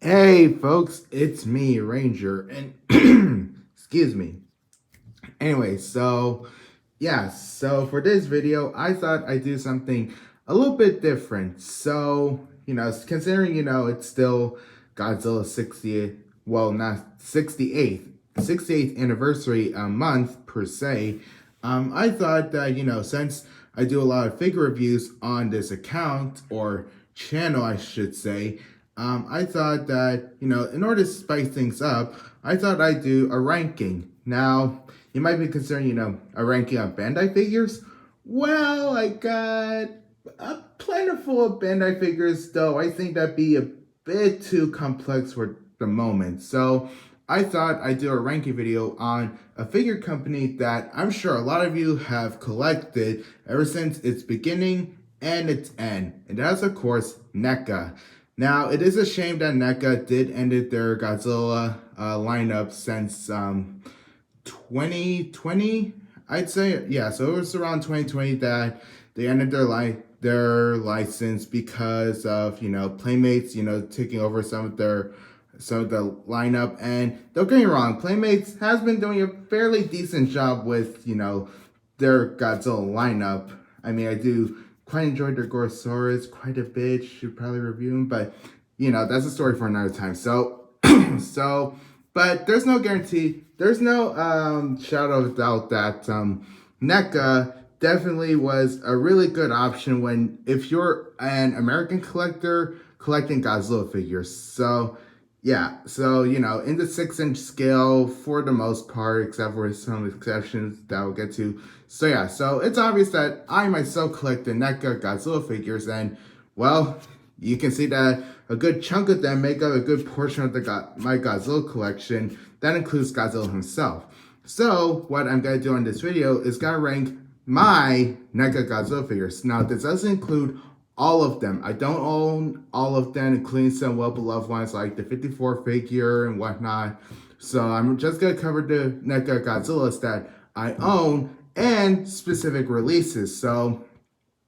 Hey folks, it's me, Ranger, and excuse me. Anyway, so for this video, I thought I'd do something a little bit different. So, considering, it's still Godzilla 60th, well, not 68th anniversary month per se, I thought that, since I do a lot of figure reviews on this account or channel, I should say, I thought that, in order to spice things up, I thought I'd do a ranking. Now, you might be concerned, a ranking of Bandai figures. Well, I got a plentiful of Bandai figures, though I think that'd be a bit too complex for the moment. So I thought I'd do a ranking video on a figure company that I'm sure a lot of you have collected ever since its beginning and its end. And that's, of course, NECA. Now, it is a shame that NECA did ended their Godzilla lineup since 2020, I'd say. Yeah, so it was around 2020 that they ended their license because of, Playmates, taking over some of the lineup. And don't get me wrong, Playmates has been doing a fairly decent job with, their Godzilla lineup. I mean, I do quite enjoyed their Gorosaurus quite a bit. Should probably review them, but that's a story for another time. So, but there's no guarantee. There's no shadow of doubt that NECA definitely was a really good option if you're an American collector collecting Godzilla figures. So yeah, so in the 6-inch scale for the most part, except for some exceptions that we'll get to. So yeah, so it's obvious that I myself collect the NECA Godzilla figures, and well, you can see that a good chunk of them make up a good portion of my Godzilla collection. That includes Godzilla himself. So what I'm gonna do on this video is gonna rank my NECA Godzilla figures. Now this doesn't include all of them. I don't own all of them, including some well-beloved ones like the 54 figure and whatnot. So I'm just gonna cover the NECA Godzillas that I own and specific releases. So,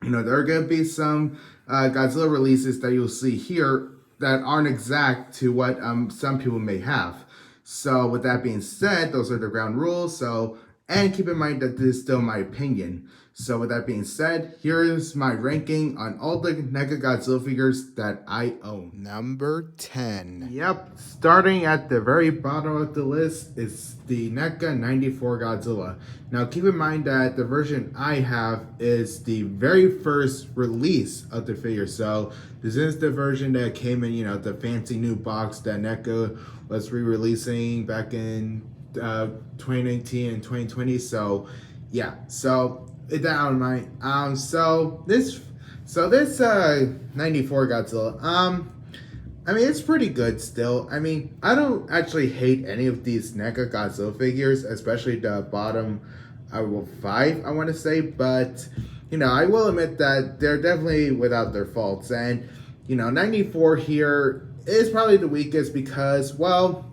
there are gonna be some Godzilla releases that you'll see here that aren't exact to what some people may have. So with that being said, those are the ground rules. So, and keep in mind that this is still my opinion. So with that being said, here is my ranking on all the NECA Godzilla figures that I own. Number 10. Yep, starting at the very bottom of the list is the NECA 94 Godzilla. Now keep in mind that the version I have is the very first release of the figure. So this is the version that came in, the fancy new box that NECA was re-releasing back in 2019 and 2020. So yeah, so with that out of mind, so this 94 Godzilla, I mean, it's pretty good still. I mean, I don't actually hate any of these NECA Godzilla figures, especially the bottom 5, I want to say, but I will admit that they're definitely without their faults. And 94 here is probably the weakest because, well,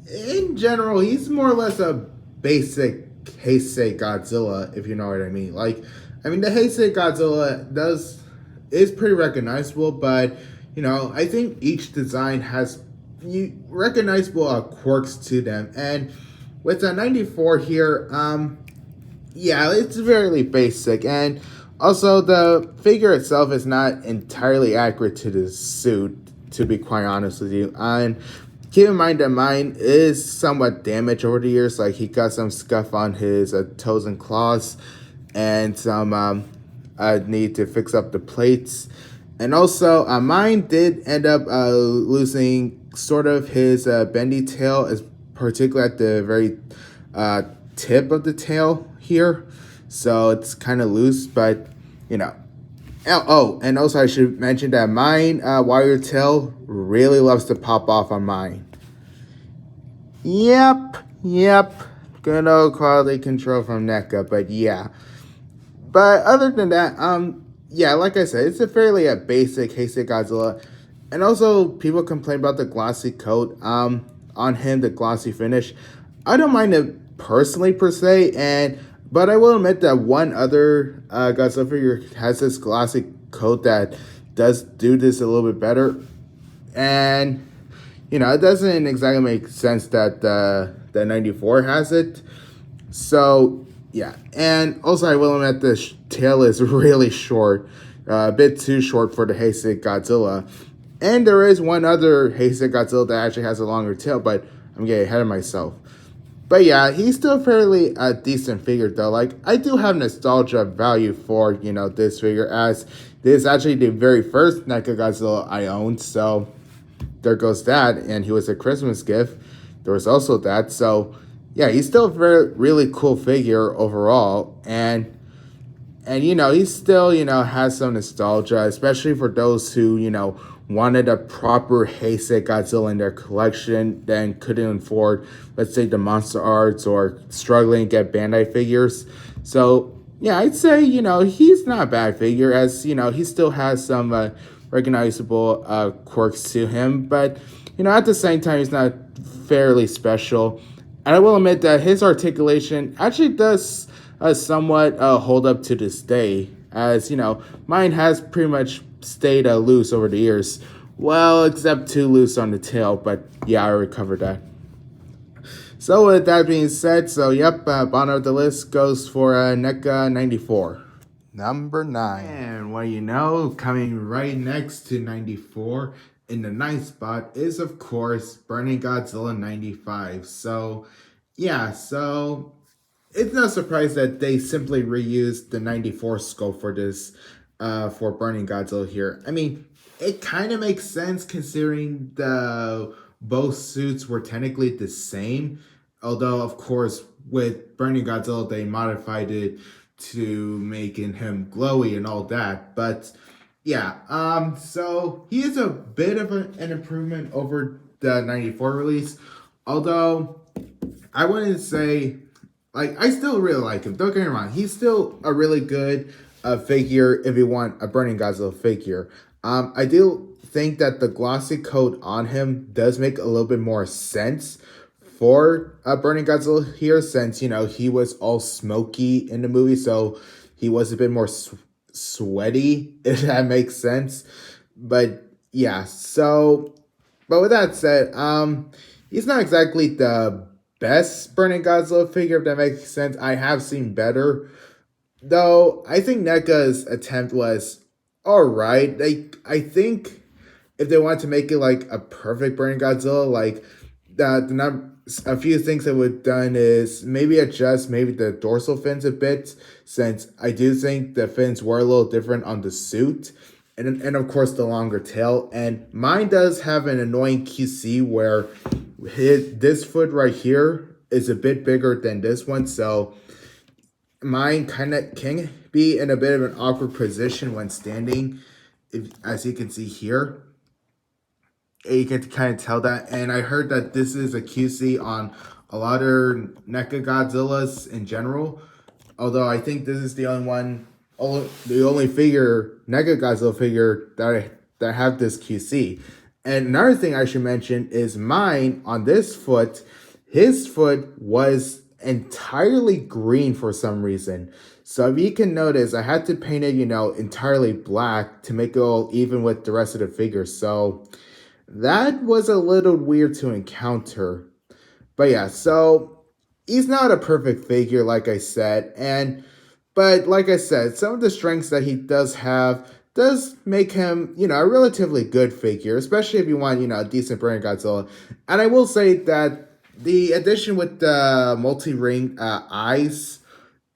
in general, he's more or less a basic Heisei Godzilla, if you know what I mean. Like, I mean, the Heisei Godzilla is pretty recognizable, but I think each design has recognizable quirks to them. And with the 94 here, yeah, it's very basic, and also the figure itself is not entirely accurate to the suit, to be quite honest with you. And keep in mind that mine is somewhat damaged over the years. Like, he got some scuff on his toes and claws, and some I need to fix up the plates. And also, mine did end up losing sort of his bendy tail, particularly at the very tip of the tail here. So it's kind of loose, but Oh, and also I should mention that mine wire tail really loves to pop off on mine. Yep. Good old quality control from NECA, but yeah. But other than that, yeah, like I said, it's a fairly basic Heisei Godzilla. And also, people complain about the glossy coat on him, the glossy finish. I don't mind it personally, per se, but I will admit that one other Godzilla figure has this glossy coat that does do this a little bit better. And it doesn't exactly make sense that the 94 has it. So yeah, and also I will admit the tail is really short, a bit too short for the Heisei Godzilla. And there is one other Heisei Godzilla that actually has a longer tail, but I'm getting ahead of myself. But yeah, he's still fairly a decent figure though. Like I do have nostalgia value for this figure, as this is actually the very first NECA Godzilla I owned. So there goes that, and he was a Christmas gift. There was also that. So yeah, he's still a very really cool figure overall, and he still has some nostalgia, especially for those who wanted a proper Heisei Godzilla in their collection, then couldn't afford, let's say, the Monster Arts, or struggling to get Bandai figures. So yeah, I'd say he's not a bad figure, as he still has some recognizable quirks to him, but at the same time he's not fairly special. And I will admit that his articulation actually does somewhat hold up to this day, as mine has pretty much stayed loose over the years. Well, except too loose on the tail, but yeah, I recovered that. So with that being said, so yep, bottom of the list goes for NECA 94. Number 9. And what coming right next to 94 in the ninth spot is, of course, Burning Godzilla 95. So yeah, so it's no surprise that they simply reused the 94 scope for this, for Burning Godzilla here. I mean, it kind of makes sense considering the both suits were technically the same. Although, of course, with Burning Godzilla, they modified it to making him glowy and all that. But yeah, so he is a bit of an improvement over the 94 release. Although I wouldn't say, like, I still really like him. Don't get me wrong. He's still a really good figure if you want a Burning Godzilla figure. I do think that the glossy coat on him does make a little bit more sense for Burning Godzilla here, since, he was all smoky in the movie. So he was a bit more sweaty, if that makes sense. But yeah, so, but with that said, he's not exactly the best Burning Godzilla figure, if that makes sense. I have seen better, though. I think NECA's attempt was alright. I think if they wanted to make it like a perfect Burning Godzilla, like a few things that would have done is maybe adjust maybe the dorsal fins a bit, since I do think the fins were a little different on the suit. And of course the longer tail. And mine does have an annoying QC where this foot right here is a bit bigger than this one. So mine kind of can be in a bit of an awkward position when standing, as you can see here. You can kind of tell that. And I heard that this is a QC on a lot of NECA Godzillas in general. Although I think this is the only figure, NECA Godzilla figure, that have this QC. And another thing I should mention is mine, on this foot, his foot was entirely green for some reason. So if you can notice, I had to paint it, entirely black to make it all even with the rest of the figure. So that was a little weird to encounter. But yeah, so he's not a perfect figure, like I said. But like I said, some of the strengths that he does have does make him, a relatively good figure, especially if you want, a decent Burning Godzilla. And I will say that the addition with the multi-ring eyes,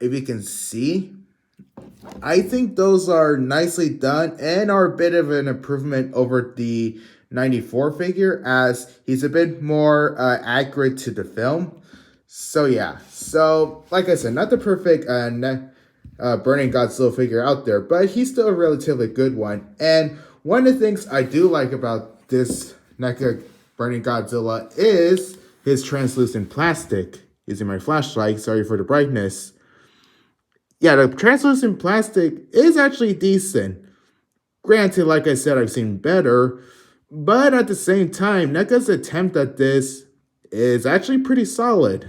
if you can see, I think those are nicely done and are a bit of an improvement over the 94 figure, as he's a bit more accurate to the film. So yeah, so like I said, not the perfect Burning Godzilla figure out there, but he's still a relatively good one. And one of the things I do like about this NECA Burning Godzilla is his translucent plastic. Using my flashlight, sorry for the brightness. Yeah, the translucent plastic is actually decent. Granted, like I said, I've seen better, but at the same time, NECA's attempt at this is actually pretty solid.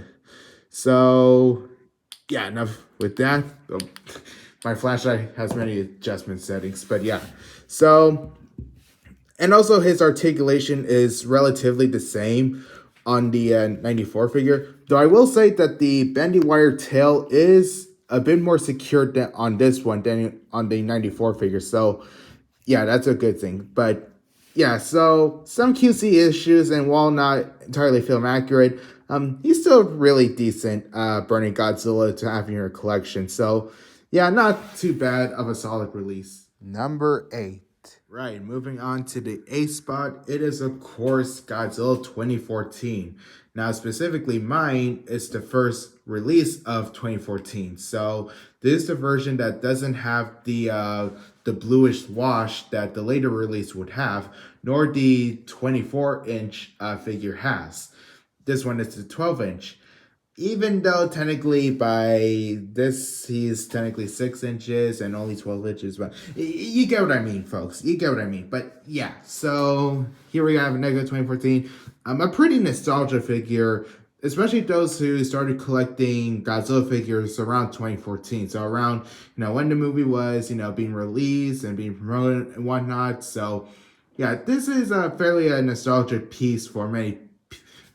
So yeah, enough with that. My flashlight has many adjustment settings, but yeah. So, And also his articulation is relatively the same on the 94 figure. Though I will say that the bendy wire tail is a bit more secure on this one than on the 94 figure. So yeah, that's a good thing. But yeah, so some QC issues, and while not entirely film accurate, he's still really decent Burning Godzilla to have in your collection. So yeah, not too bad of a solid release. Number 8. Right, moving on to the A spot, it is of course Godzilla 2014. Now, specifically, mine is the first release of 2014. So this is the version that doesn't have the bluish wash that the later release would have, nor the 24-inch figure has. This one is the 12-inch. Even though technically by this he's technically 6 inches and only 12 inches, but you get what I mean, folks. You get what I mean. But yeah, so here we have NECA 2014. A pretty nostalgia figure, especially those who started collecting Godzilla figures around 2014. So around, when the movie was, being released and being promoted and whatnot. So yeah, this is a fairly nostalgic piece for many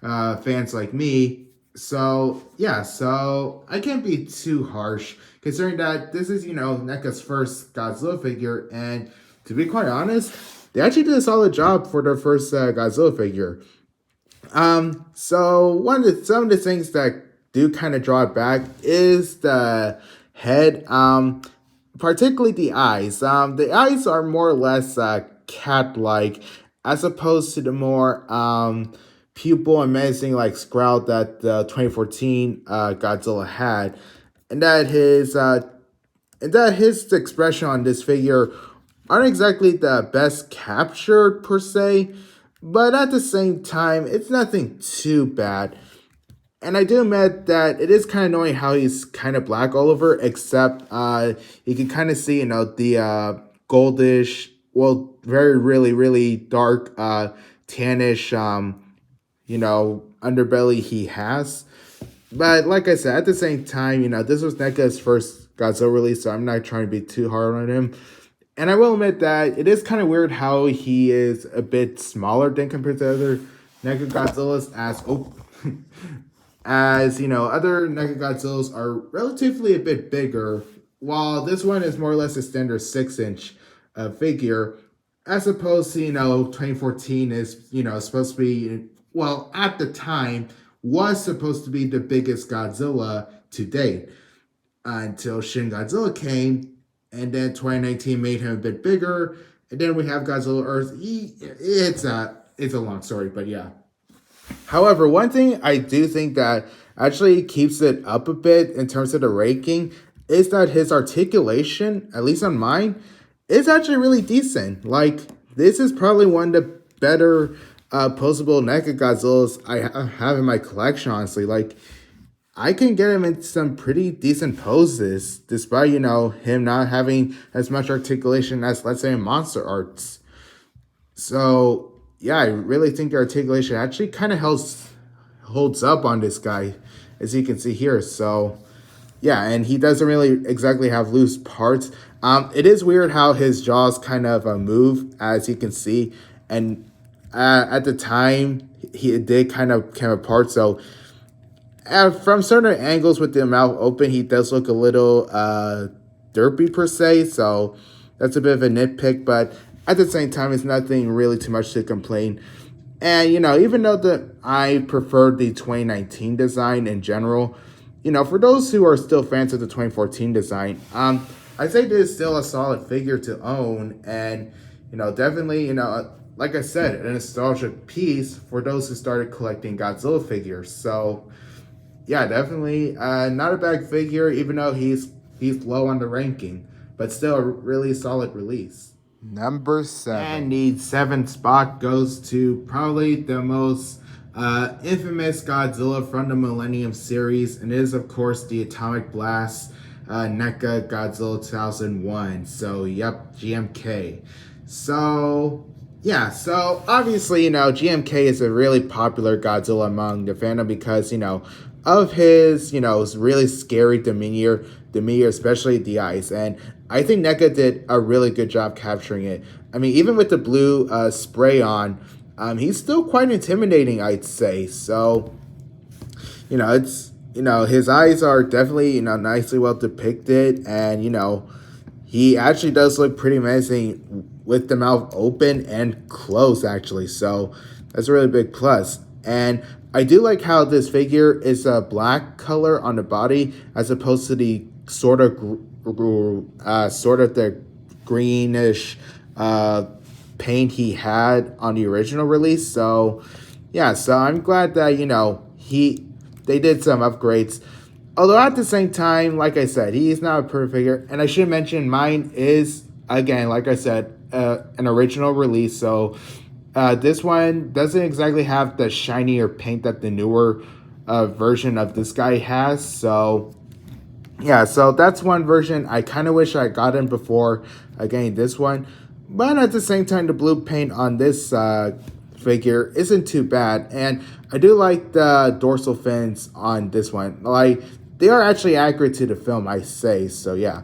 fans like me. So yeah, so I can't be too harsh considering that this is, NECA's first Godzilla figure, and to be quite honest, they actually did a solid job for their first Godzilla figure. So some of the things that do kind of draw it back is the head, particularly the eyes. The eyes are more or less cat-like, as opposed to the more pupil and menacing like scowl that the 2014 Godzilla had, and that his expression on this figure aren't exactly the best captured per se, but at the same time, it's nothing too bad. And I do admit that it is kind of annoying how he's kind of black all over, except you can kind of see, the goldish, well, very, really, really dark, tannish, underbelly he has. But like I said, at the same time, this was NECA's first Godzilla release, so I'm not trying to be too hard on him. And I will admit that it is kind of weird how he is a bit smaller than compared to other NECA Godzillas, as other NECA Godzillas are relatively a bit bigger, while this one is more or less a standard 6-inch figure, as opposed to 2014 is supposed to be, well, at the time was supposed to be the biggest Godzilla to date, until Shin Godzilla came, and then 2019 made him a bit bigger, and then we have Godzilla Earth. It's a long story, but yeah. However, one thing I do think that actually keeps it up a bit in terms of the ranking is that his articulation, at least on mine, is actually really decent. Like, this is probably one of the better posable NECA Godzillas I have in my collection, honestly. Like, I can get him in some pretty decent poses, despite, him not having as much articulation as, let's say, in Monster Arts. So yeah, I really think the articulation actually kind of holds up on this guy, as you can see here. So yeah, and he doesn't really exactly have loose parts. It is weird how his jaws kind of move, as you can see, and at the time he did kind of come apart. So from certain angles with the mouth open, he does look a little derpy per se. So that's a bit of a nitpick, but at the same time, it's nothing really too much to complain. And, even though I prefer the 2019 design in general, for those who are still fans of the 2014 design, I'd say this is still a solid figure to own. And, definitely, like I said, a nostalgic piece for those who started collecting Godzilla figures. So, yeah, definitely not a bad figure, even though he's low on the ranking, but still a really solid release. Number 7. And the 7th spot goes to probably the most infamous Godzilla from the Millennium series, and it is, of course, the Atomic Blast NECA Godzilla 2001. So, yep, GMK. So, yeah, so obviously, GMK is a really popular Godzilla among the fandom because, of his, really scary demeanor, especially the eyes. And I think NECA did a really good job capturing it. I mean, even with the blue spray on, he's still quite intimidating, I'd say. So, it's his eyes are definitely nicely well depicted, and he actually does look pretty amazing with the mouth open and closed, actually. So that's a really big plus. And I do like how this figure is a black color on the body as opposed to the sort of the greenish paint he had on the original release. So yeah, so I'm glad that they did some upgrades. Although at the same time, like I said, he is not a perfect figure. And I should mention mine is, again, like I said, an original release. So this one doesn't exactly have the shinier paint that the newer version of this guy has. So yeah, so that's one version. I kind of wish I got him before getting this one. But at the same time, the blue paint on this figure isn't too bad. And I do like the dorsal fins on this one. Like, they are actually accurate to the film, I say. So yeah.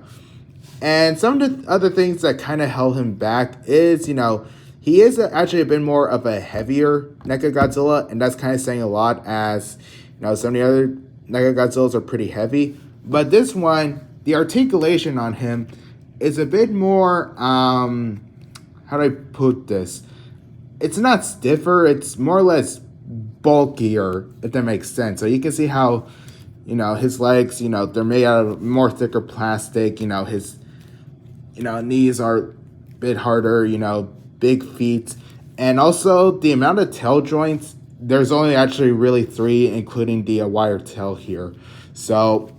And some of the other things that kind of held him back is, he is actually a bit more of a heavier NECA Godzilla. And that's kind of saying a lot, as, some of the other NECA Godzillas are pretty heavy. But this one, the articulation on him is a bit more, how do I put this? It's not stiffer, it's more or less bulkier, if that makes sense. So you can see how, his legs, they're made out of more thicker plastic. His, knees are a bit harder, big feet. And also the amount of tail joints, there's only actually really 3, including the wire tail here. So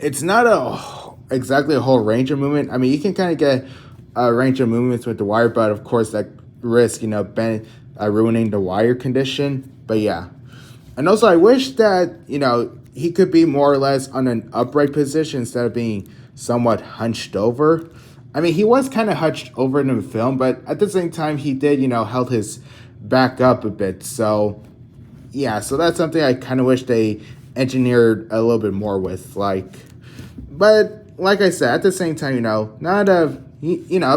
it's not exactly a whole range of movement. I mean, you can kind of get a range of movements with the wire, but of course that risk, ruining the wire condition. But yeah. And also I wish that, he could be more or less on an upright position instead of being somewhat hunched over. I mean, he was kind of hunched over in the film, but at the same time, he did, held his back up a bit. So, yeah, so that's something I kind of wish they engineered a little bit more with. But like I said, at the same time, not a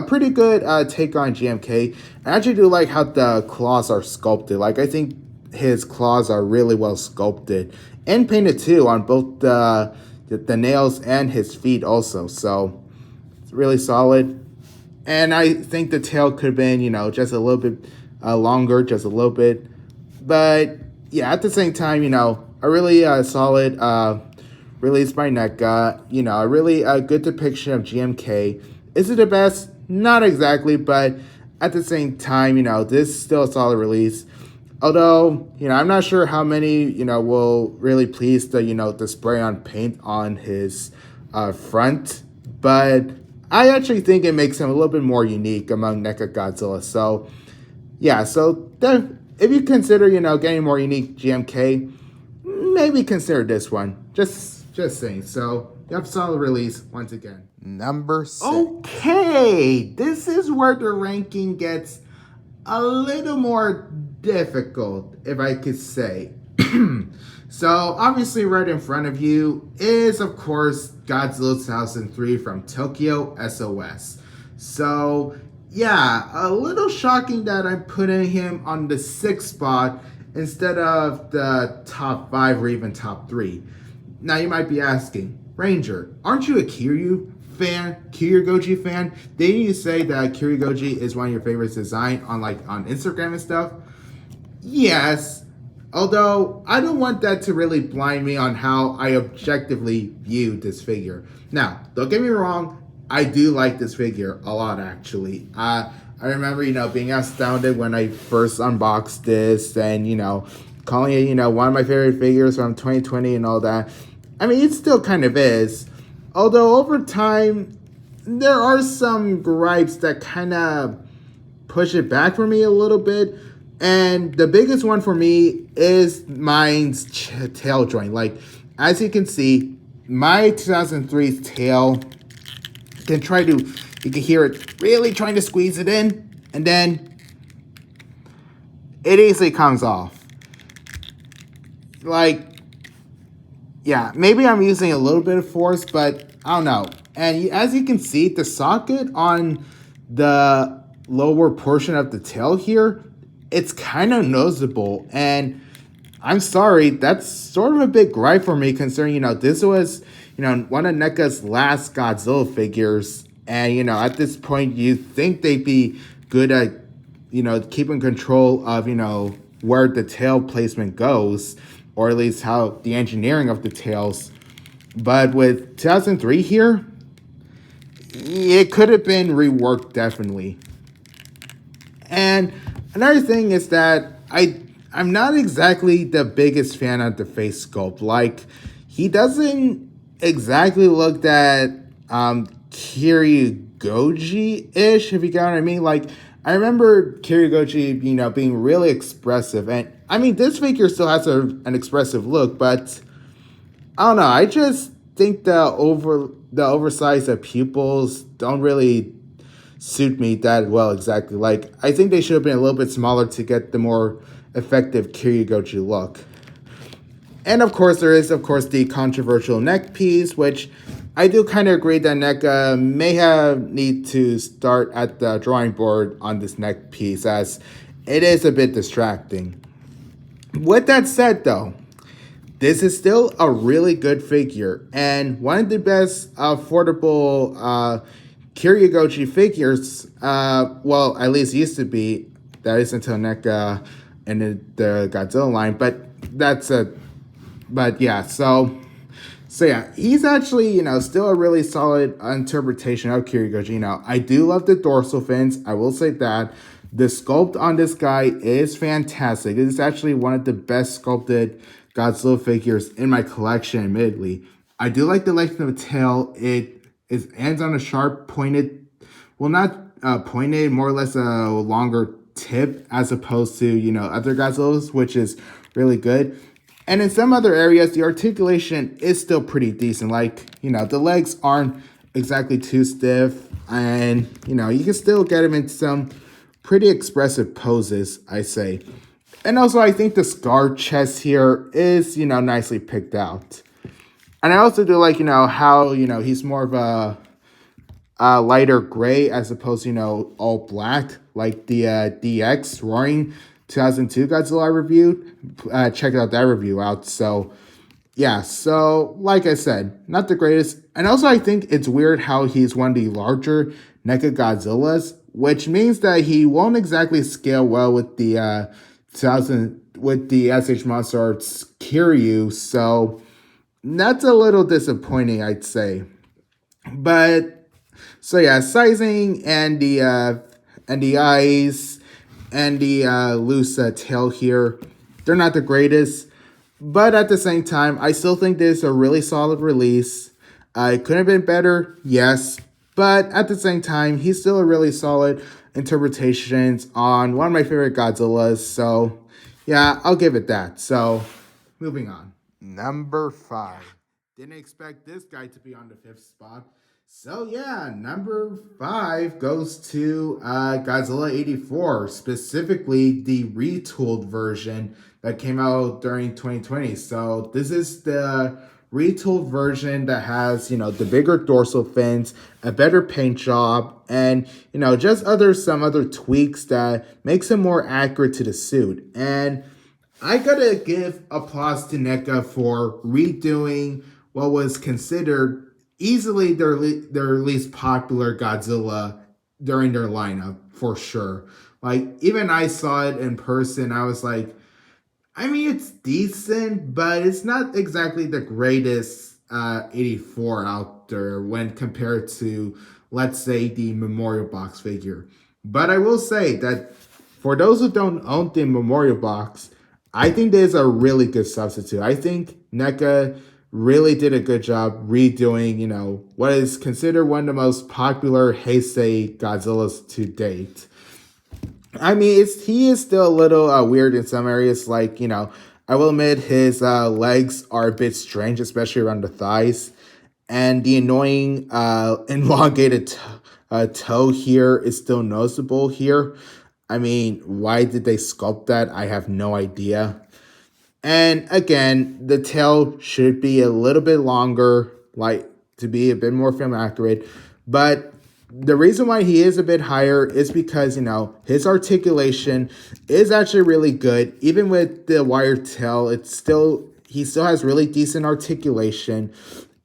pretty good take on GMK. I actually do like how the claws are sculpted. Like, I think his claws are really well sculpted and painted too on both the nails and his feet also. So it's really solid. And I think the tail could have been, just a little bit longer, just a little bit. But yeah, at the same time, a really solid release by NECA. A really good depiction of GMK. Is it the best? Not exactly, but at the same time, this is still a solid release. Although, I'm not sure how many, will really please the spray on paint on his front. But I actually think it makes him a little bit more unique among NECA Godzilla. So, yeah, so if you consider, getting more unique GMK, maybe consider this one. Just saying. So, you have solid release once again. Number 6. Okay, this is where the ranking gets a little more difficult, if I could say. So, obviously, right in front of you is, of course, Godzilla 2003 from Tokyo SOS. So, yeah, a little shocking that I'm putting him on the 6th spot instead of the top 5 or even top 3. Now, you might be asking, Ranger, aren't you a Kiryu Goji fan? Didn't you say that Kiryu Goji is one of your favorites design on Instagram and stuff? Yes, although I don't want that to really blind me on how I objectively view this figure. Now, don't get me wrong, I do like this figure a lot, actually. I remember, being astounded when I first unboxed this and, calling it, one of my favorite figures from 2020 and all that. I mean, it still kind of is. Although over time, there are some gripes that kind of push it back for me a little bit. And the biggest one for me is mine's tail joint. As you can see, my 2003's tail you can hear it really trying to squeeze it in, and then it easily comes off. Yeah, maybe I'm using a little bit of force, but I don't know. And as you can see, the socket on the lower portion of the tail here, it's kind of noticeable. And I'm sorry, that's sort of a big gripe for me considering, this was, one of NECA's last Godzilla figures. And, at this point, you think they'd be good at, keeping control of, where the tail placement goes, or at least how the engineering of the tails. But with 2003 here, it could have been reworked definitely. And another thing is that I'm not exactly the biggest fan of the face sculpt. Like, he doesn't exactly look that Kiryu-Goji-ish, if you get what I mean. Like, I remember Kiryu-Goji, being really expressive. And, I mean, this figure still has an expressive look, but I don't know. I just think the oversized pupils don't really suit me that well exactly. Like, I think they should have been a little bit smaller to get the more effective Kiryu-Goji look. And of course, there is, the controversial neck piece, which I do kind of agree that NECA may have need to start at the drawing board on this neck piece, as it is a bit distracting. With that said, though, this is still a really good figure, and one of the best affordable Kiryu-Goji figures, well, at least used to be. That is until NECA and the Godzilla line, but yeah, so yeah, he's actually, still a really solid interpretation of Kiryu-Goji. I do love the dorsal fins, I will say that. The sculpt on this guy is fantastic. It is actually one of the best sculpted Godzilla figures in my collection, admittedly. I do like the length of the tail. It ends on a sharp, pointed, well, not pointed, more or less a longer tip as opposed to, other Godzillas, which is really good. And in some other areas, the articulation is still pretty decent. Like, the legs aren't exactly too stiff, and, you can still get him into some pretty expressive poses, I say. And also, I think the scar chest here is, nicely picked out. And I also do like, how, he's more of a lighter gray as opposed to, all black, like the DX Roaring 2002 Godzilla I reviewed. Check out that review out. So, yeah, so, like I said, not the greatest. And also, I think it's weird how he's one of the larger NECA Godzillas, which means that he won't exactly scale well with the with the SH Monster Arts Kiryu, so that's a little disappointing, I'd say. But so yeah, sizing and the eyes and the loose tail here, they're not the greatest, but at the same time, I still think this is a really solid release. It could have been better, yes, but at the same time, he's still a really solid interpretations on one of my favorite Godzillas. So, yeah, I'll give it that. So, moving on. Number 5. Didn't expect this guy to be on the 5th spot. So, yeah, number 5 goes to Godzilla 84, specifically the retooled version that came out during 2020. So, this is the retooled version that has, the bigger dorsal fins, a better paint job, and, just some other tweaks that makes it more accurate to the suit. And I gotta give applause to NECA for redoing what was considered easily their least popular Godzilla during their lineup, for sure. Like, even I saw it in person, I was like, I mean, it's decent, but it's not exactly the greatest 84 out there when compared to, let's say, the Memorial Box figure. But I will say that for those who don't own the Memorial Box, I think there's a really good substitute. I think NECA really did a good job redoing, what is considered one of the most popular Heisei Godzillas to date. I mean, he is still a little weird in some areas. Like, I will admit his legs are a bit strange, especially around the thighs. And the annoying elongated toe here is still noticeable here. I mean, why did they sculpt that? I have no idea. And again, the tail should be a little bit longer. Like, to be a bit more film accurate. But the reason why he is a bit higher is because, his articulation is actually really good. Even with the wire tail, he still has really decent articulation.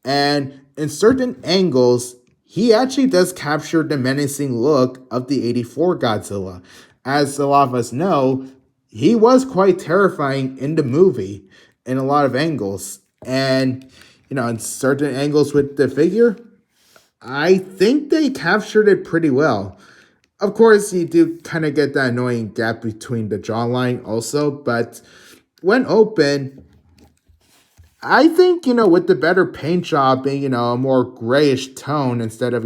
And in certain angles, he actually does capture the menacing look of the 84 Godzilla. As a lot of us know, he was quite terrifying in the movie in a lot of angles. And, in certain angles with the figure, I think they captured it pretty well. Of course, you do kind of get that annoying gap between the jawline also, but when open, I think, with the better paint job being, a more grayish tone instead of,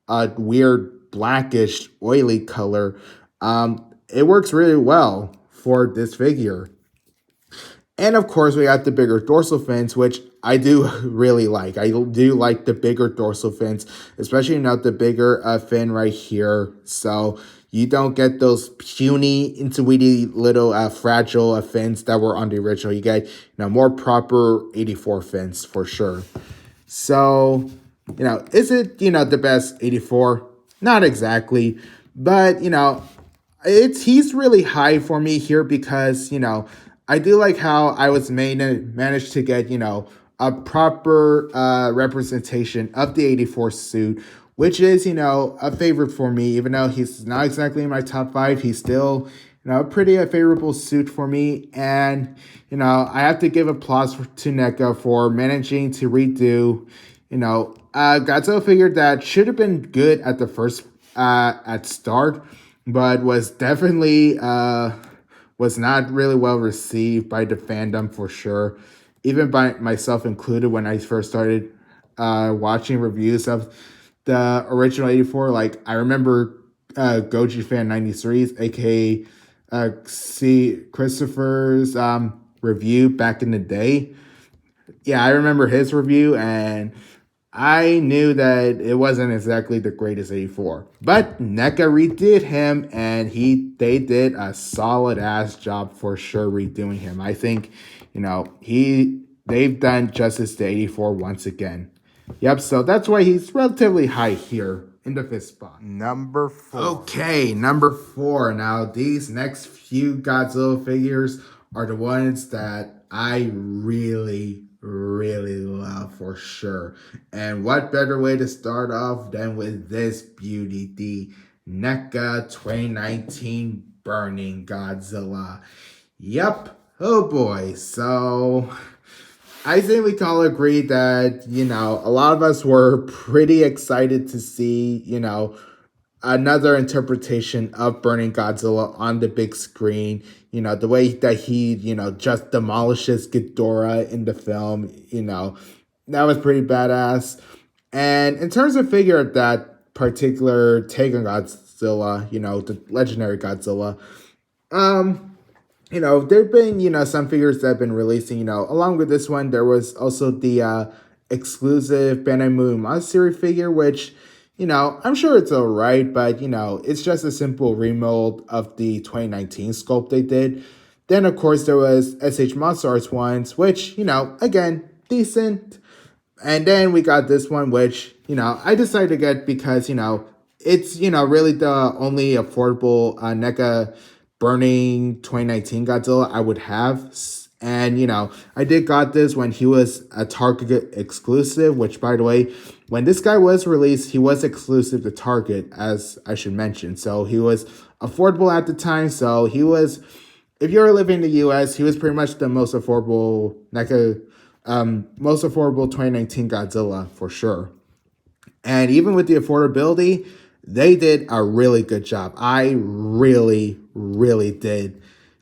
a weird blackish oily color, it works really well for this figure. And of course, we got the bigger dorsal fins, which I do really like. I do like the bigger dorsal fins, especially the bigger fin right here. So you don't get those puny, intuity little fragile fins that were on the original. You get more proper 84 fins for sure. So, is it the best 84? Not exactly, but he's really high for me here because I do like how I was managed to get a proper representation of the 84 suit, which is a favorite for me. Even though he's not exactly in my top 5, he's still a pretty favorable suit for me. And I have to give applause to NECA for managing to redo Godzilla figure that should have been good at the first at start, but was definitely was not really well received by the fandom for sure, even by myself included when I first started watching reviews of the original 84. Like, I remember Goji Fan 93's, aka C. Christopher's review back in the day. Yeah, I remember his review, and I knew that it wasn't exactly the greatest 84. But NECA redid him, and they did a solid ass job for sure redoing him. I think, they've done justice to 84 once again. Yep, so that's why he's relatively high here in the fifth spot. Number 4. Okay, number 4. Now, these next few Godzilla figures are the ones that I really love for sure. And what better way to start off than with this beauty, the NECA 2019 Burning Godzilla. Yep. Oh boy. So I think we can all agree that, a lot of us were pretty excited to see, another interpretation of Burning Godzilla on the big screen. The way that he, just demolishes Ghidorah in the film, that was pretty badass. And in terms of figure of that particular take on Godzilla, the legendary Godzilla, there've been, some figures that have been releasing, along with this one, there was also the exclusive Bandai Muramasa series figure, which, I'm sure it's alright, but, it's just a simple remold of the 2019 sculpt they did. Then, of course, there was SH Monster Arts ones, which, again, decent. And then we got this one, which, I decided to get because, it's, really the only affordable NECA Burning 2019 Godzilla I would have. And, I did got this when he was a Target exclusive, which, by the way, when this guy was released, he was exclusive to Target, as I should mention. So he was affordable at the time. So he was, if you were living in the US, he was pretty much the most affordable NECA, most affordable 2019 Godzilla for sure. And even with the affordability, they did a really good job. I really did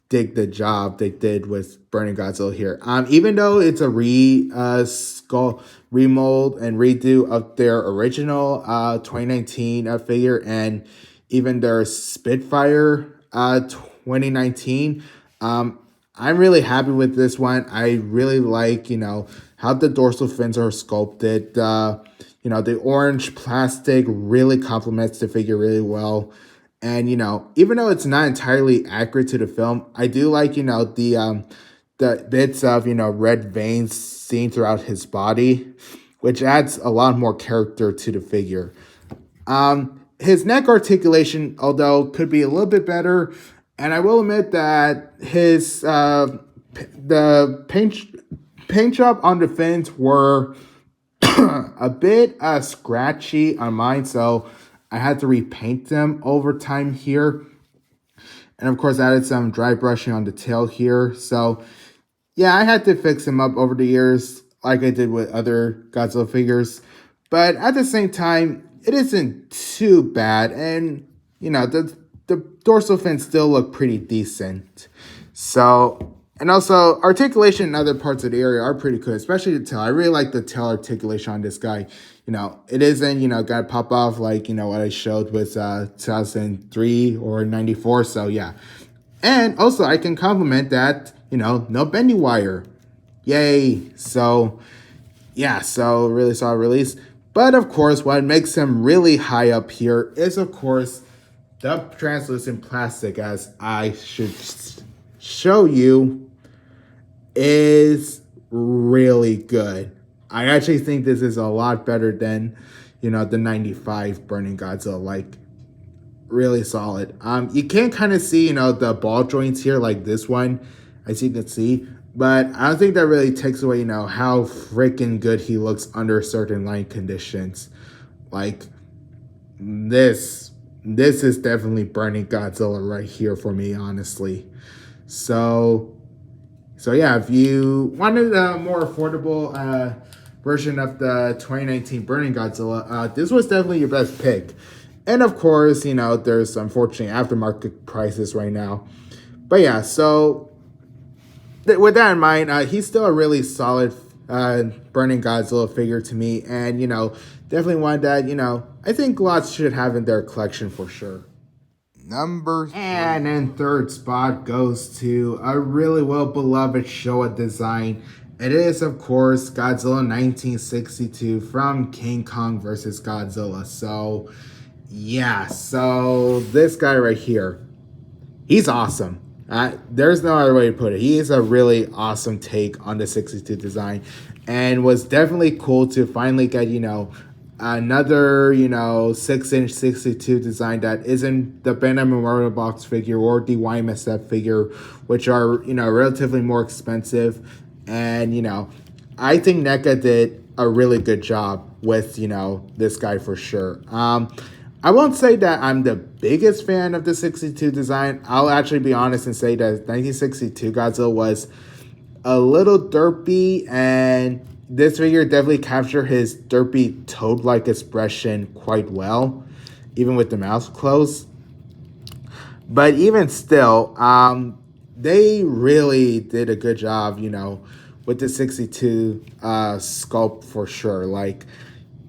dig the job they did with Burning Godzilla here. Even though it's a skull remold and redo of their original 2019 figure, and even their Spitfire 2019, I'm really happy with this one. I really like, how the dorsal fins are sculpted. The orange plastic really complements the figure really well. And, even though it's not entirely accurate to the film, I do like, the bits of, red veins seen throughout his body. which adds a lot more character to the figure. His neck articulation, although, could be a little bit better, and I will admit that his the paint job on the fins were a bit scratchy on mine, so I had to repaint them over time here. And of course, I added some dry brushing on the tail here. So yeah, I had to fix them up over the years, like I did with other Godzilla figures. But at the same time, it isn't too bad, and you know the dorsal fins still look pretty decent. So, and also articulation in other parts of the area are pretty good, especially the tail. I really like the tail articulation on this guy. You know, it isn't, you know, gotta pop off like, you know, what I showed with 2003 or 94. So yeah. And also I can compliment that, you know, no bendy wire. Yay. So yeah, so really solid release. But of course, what makes him really high up here is, of course, the translucent plastic, as I should show you, is really good. I actually think this is a lot better than, you know, the 95 Burning Godzilla. Like, really solid. You can kind of see, you know, the ball joints here, like this one, as you can see. But I don't think that really takes away, you know, how freaking good he looks under certain light conditions. Like, this is definitely Burning Godzilla right here for me, honestly. So yeah, if you wanted a more affordable version of the 2019 Burning Godzilla, this was definitely your best pick. And of course, you know, there's unfortunately aftermarket prices right now. But yeah, so with that in mind, he's still a really solid Burning Godzilla figure to me. And, you know, definitely one that, you know, I think lots should have in their collection for sure. Number 3. And in third spot goes to a really well-beloved Showa design. It is, of course, Godzilla 1962 from King Kong vs. Godzilla. So, yeah. So, this guy right here, he's awesome. There's no other way to put it. He is a really awesome take on the 62 design. And was definitely cool to finally get, you know, another, you know, 6-inch 62 design that isn't the Bandai Memorial Box figure or the YMSF figure, which are, you know, relatively more expensive. And, you know, I think NECA did a really good job with, you know, this guy for sure. I won't say that I'm the biggest fan of the 62 design. I'll actually be honest and say that 1962 Godzilla was a little derpy, and this figure definitely captured his derpy toad-like expression quite well, even with the mouth closed. But even still, they really did a good job, you know, with the 62 sculpt for sure. Like,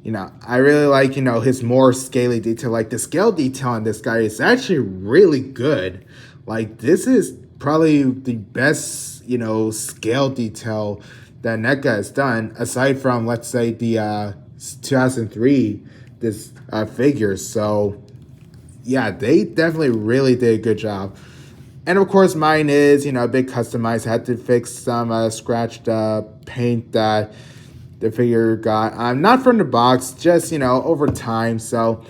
you know, I really like, you know, his more scaly detail. Like, the scale detail on this guy is actually really good. Like, this is probably the best, you know, scale detail that NECA has done, aside from, let's say, the 2003 this figure. So yeah, they definitely really did a good job. And of course, mine is, you know, a bit customized. I had to fix some scratched paint that the figure got. Not from the box, just, you know, over time. So,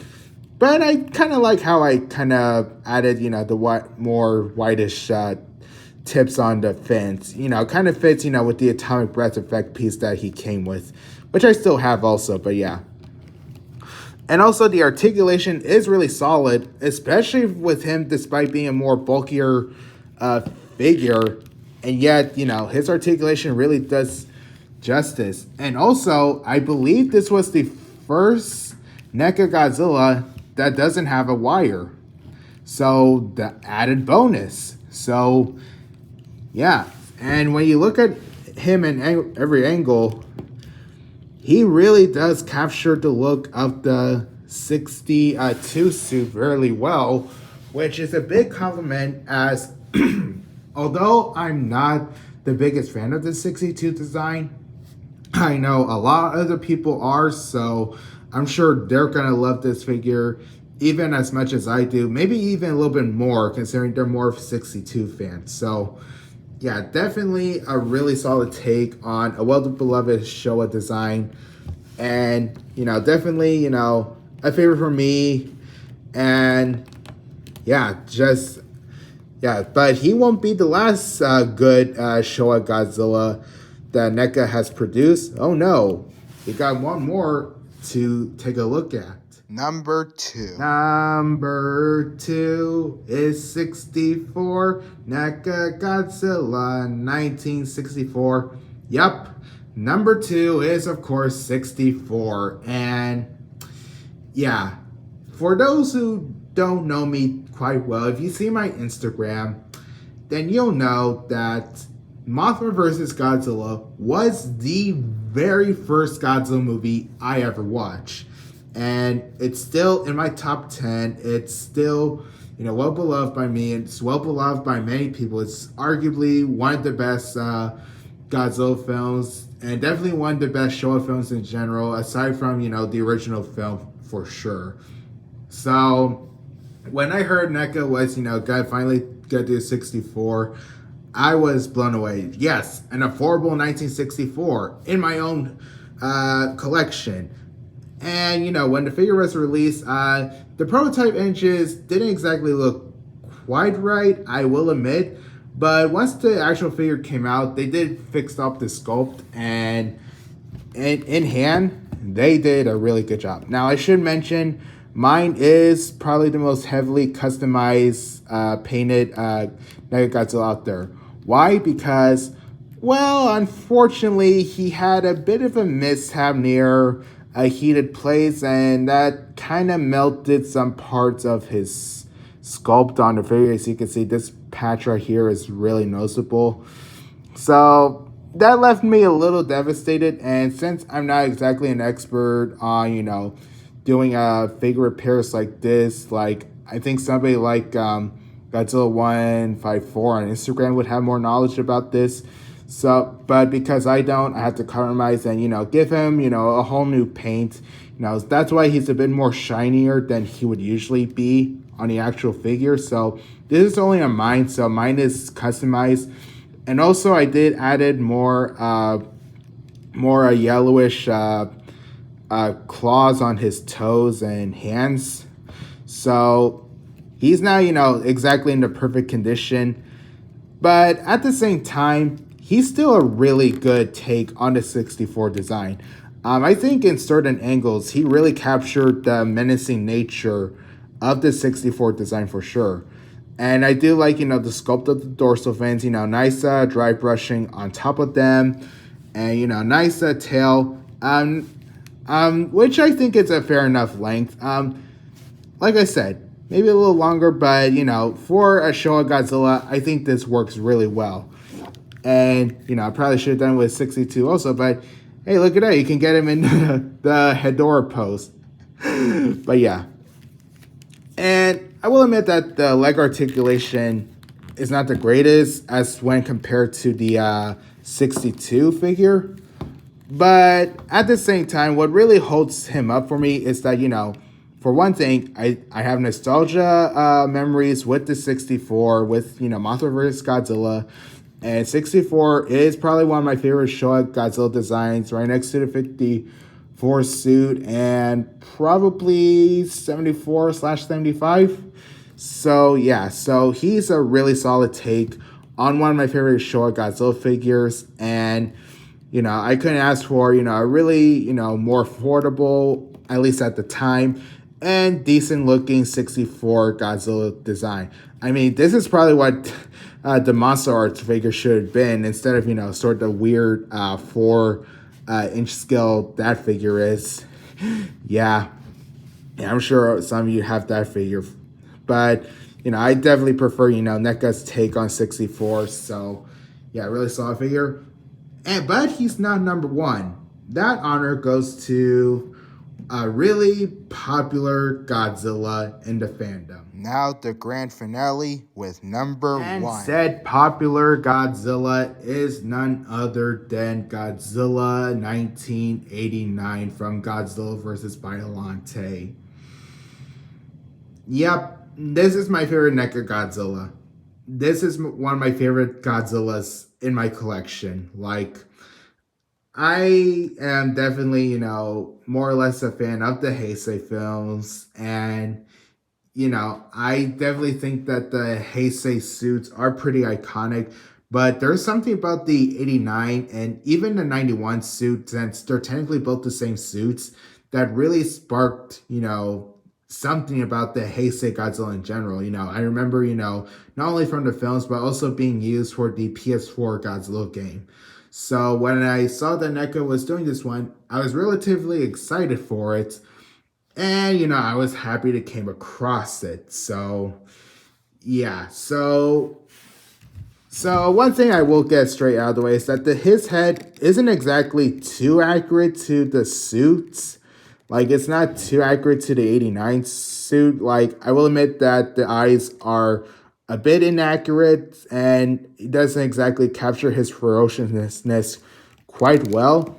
but I kind of like how I kind of added, you know, the more whitish tips on the fins. You know, kind of fits, you know, with the atomic breath effect piece that he came with, which I still have also, but yeah. And also the articulation is really solid, especially with him despite being a more bulkier figure. And yet, you know, his articulation really does justice. And also, I believe this was the first NECA Godzilla that doesn't have a wire. So, the added bonus. So, yeah. And when you look at him in every angle, he really does capture the look of the 62 suit really well, which is a big compliment, as although I'm not the biggest fan of the 62 design, I know a lot of other people are, so I'm sure they're going to love this figure even as much as I do, maybe even a little bit more, considering they're more of 62 fans. So yeah, definitely a really solid take on a well-beloved Showa design. And, definitely, a favorite for me. And yeah, but he won't be the last good Showa Godzilla that NECA has produced. Oh no, we got one more to take a look at. Number 2. Number 2 is 64, NECA Godzilla 1964. Yup, number 2 is of course 64. And yeah, for those who don't know me quite well, if you see my Instagram, then you'll know that Mothra vs. Godzilla was the very first Godzilla movie I ever watched. And it's still in my top 10. It's still, well beloved by me. It's well beloved by many people. It's arguably one of the best Godzilla films, and definitely one of the best Showa films in general, aside from, the original film for sure. So when I heard NECA was, finally gonna do 64, I was blown away. Yes, an affordable 1964 in my own collection. And, when the figure was released, the prototype images didn't exactly look quite right, I will admit. But once the actual figure came out, they did fix up the sculpt, and in hand, they did a really good job. Now, I should mention, mine is probably the most heavily customized, painted NECA Godzilla out there. Why? Because, well, unfortunately, he had a bit of a mishap near a heated place, and that kind of melted some parts of his sculpt on the figure. As you can see, this patch right here is really noticeable. So that left me a little devastated, and since I'm not exactly an expert on, doing figure repairs like this, like I think somebody like Godzilla 154 on Instagram would have more knowledge about this. So, but because I don't, I have to compromise and, give him, a whole new paint. That's why he's a bit more shinier than he would usually be on the actual figure. So this is only on mine, so mine is customized. And also I did added more yellowish claws on his toes and hands. So he's now, exactly in the perfect condition. But at the same time, he's still a really good take on the 64 design. I think in certain angles, he really captured the menacing nature of the 64 design for sure. And I do like, the sculpt of the dorsal fins, nice dry brushing on top of them. And, nice tail, which I think is a fair enough length. Like I said, maybe a little longer, but, for a Showa Godzilla, I think this works really well. And, I probably should have done it with 62 also, but hey, look at that. You can get him in the Hedora pose. But yeah. And I will admit that the leg articulation is not the greatest as when compared to the 62 figure. But at the same time, what really holds him up for me is that, for one thing, I have nostalgia memories with the 64, with, Mothra vs. Godzilla. And 64 is probably one of my favorite Showa Godzilla designs, right next to the 54 suit and probably 74/75. So yeah, so he's a really solid take on one of my favorite Showa Godzilla figures. And, I couldn't ask for, a really, more affordable, at least at the time, and decent looking 64 Godzilla design. I mean, this is probably what the Monster Arts figure should have been, instead of, sort of weird 4-inch scale that figure is. Yeah, I'm sure some of you have that figure. But, I definitely prefer, NECA's take on 64. So, yeah, really solid figure. But he's not number 1. That honor goes to a really popular Godzilla in the fandom. Now the grand finale with number 1. And said popular Godzilla is none other than Godzilla 1989 from Godzilla vs. Biollante. Yep, this is my favorite NECA Godzilla. This is one of my favorite Godzillas in my collection. Like, I am definitely, more or less a fan of the Heisei films, and I definitely think that the Heisei suits are pretty iconic, but there's something about the 89 and even the 91 suit, since they're technically both the same suits, that really sparked, something about the Heisei Godzilla in general. I remember, not only from the films, but also being used for the PS4 Godzilla game. So when I saw that NECA was doing this one, I was relatively excited for it, and I was happy to came across it. So yeah, so one thing I will get straight out of the way is that his head isn't exactly too accurate to the suits. Like, it's not too accurate to the 89 suit. Like, I will admit that the eyes are a bit inaccurate, and it doesn't exactly capture his ferociousness quite well.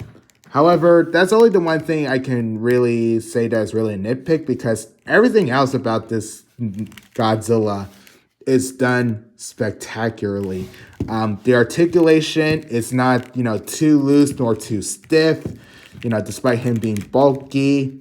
However, that's only the one thing I can really say that's really a nitpick, because everything else about this Godzilla is done spectacularly. The articulation is not, too loose nor too stiff, despite him being bulky.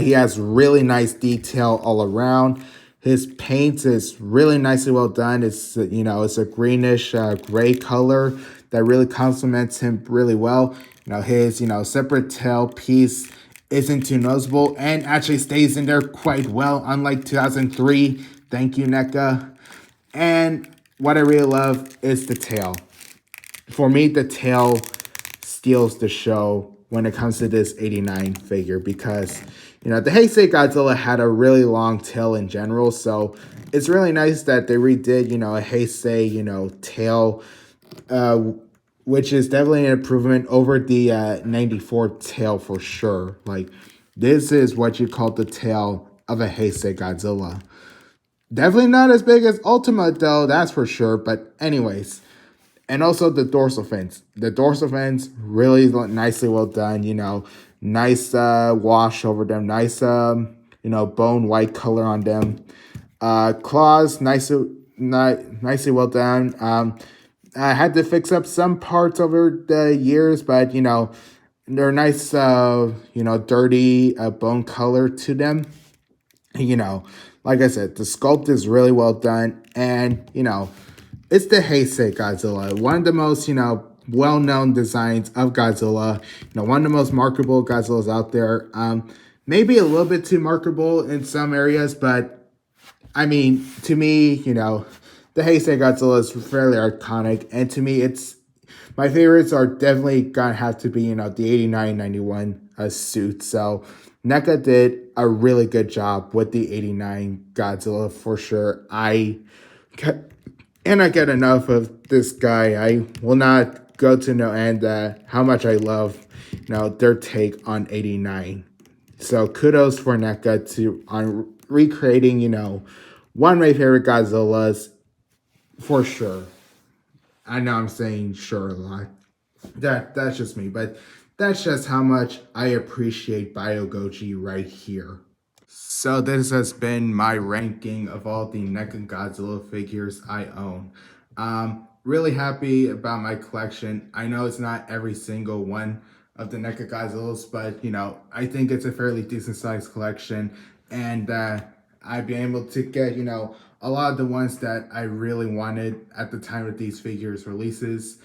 He has really nice detail all around. His paint is really nicely well done. It's a greenish gray color that really complements him really well. His separate tail piece isn't too noticeable and actually stays in there quite well, unlike 2003. Thank you, NECA. And what I really love is the tail. For me, the tail steals the show when it comes to this 89 figure, because the Heisei Godzilla had a really long tail in general, so it's really nice that they redid a Heisei tail, uh which is definitely an improvement over the 94 tail for sure. Like, this is what you call the tail of a Heisei Godzilla. Definitely not as big as Ultima though, that's for sure, but anyways. And also the dorsal fins. The dorsal fins really nicely well done. Nice wash over them. Nice bone white color on them. Claws nicely well done. I had to fix up some parts over the years, but they're nice. Dirty bone color to them. you know, like I said, the sculpt is really well done, and it's the Heisei Godzilla, one of the most well-known designs of Godzilla. One of the most marketable Godzillas out there. Maybe a little bit too marketable in some areas, but I mean, to me, the Heisei Godzilla is fairly iconic, and to me, it's my favorites are definitely gonna have to be, the 89, 91 suit. So NECA did a really good job with the 89 Godzilla for sure. I get enough of this guy. I will not go to no end how much I love, their take on 89. So kudos for NECA on recreating, one of my favorite Godzillas for sure. I know I'm saying sure a lot. That's just me, but that's just how much I appreciate Biogoji right here. So this has been my ranking of all the NECA Godzilla figures I own. Really happy about my collection. I know it's not every single one of the NECA Godzillas, but I think it's a fairly decent sized collection, and I've been able to get a lot of the ones that I really wanted at the time of these figures releases.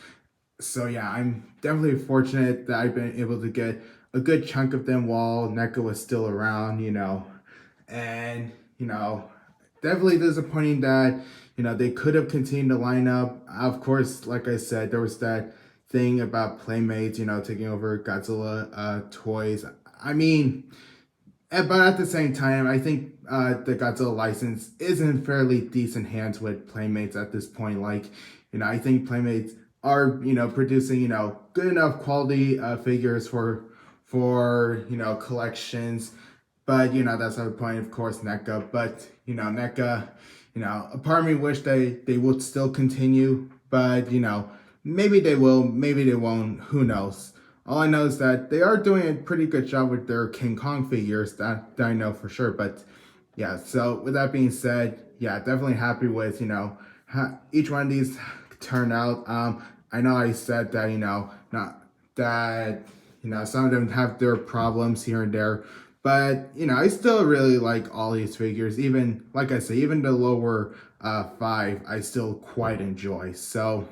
So yeah, I'm definitely fortunate that I've been able to get a good chunk of them while NECA was still around, and definitely disappointing that they could have continued to line up. Of course, like I said, there was that thing about Playmates, taking over Godzilla toys. I mean, but at the same time, I think the Godzilla license is in fairly decent hands with Playmates at this point. Like, I think Playmates are producing good enough quality figures for collections. But that's not the point, of course, NECA. But NECA, a part of me wish they would still continue. But maybe they will, maybe they won't. Who knows? All I know is that they are doing a pretty good job with their King Kong figures. That I know for sure. But yeah, so with that being said, yeah, definitely happy with how each one of these turned out. I know I said that not that, some of them have their problems here and there. But, I still really like all these figures. Even, like I say, even the lower 5, I still quite enjoy. So,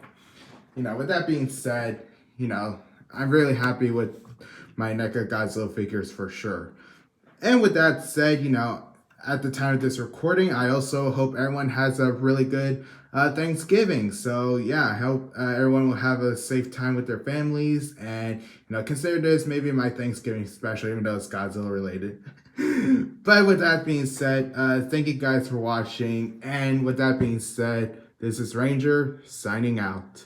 with that being said, I'm really happy with my NECA Godzilla figures for sure. And with that said, at the time of this recording, I also hope everyone has a really good Thanksgiving. So yeah, I hope everyone will have a safe time with their families, and consider this maybe my Thanksgiving special, even though it's Godzilla related. But with that being said, thank you guys for watching. And with that being said, this is Ranger signing out.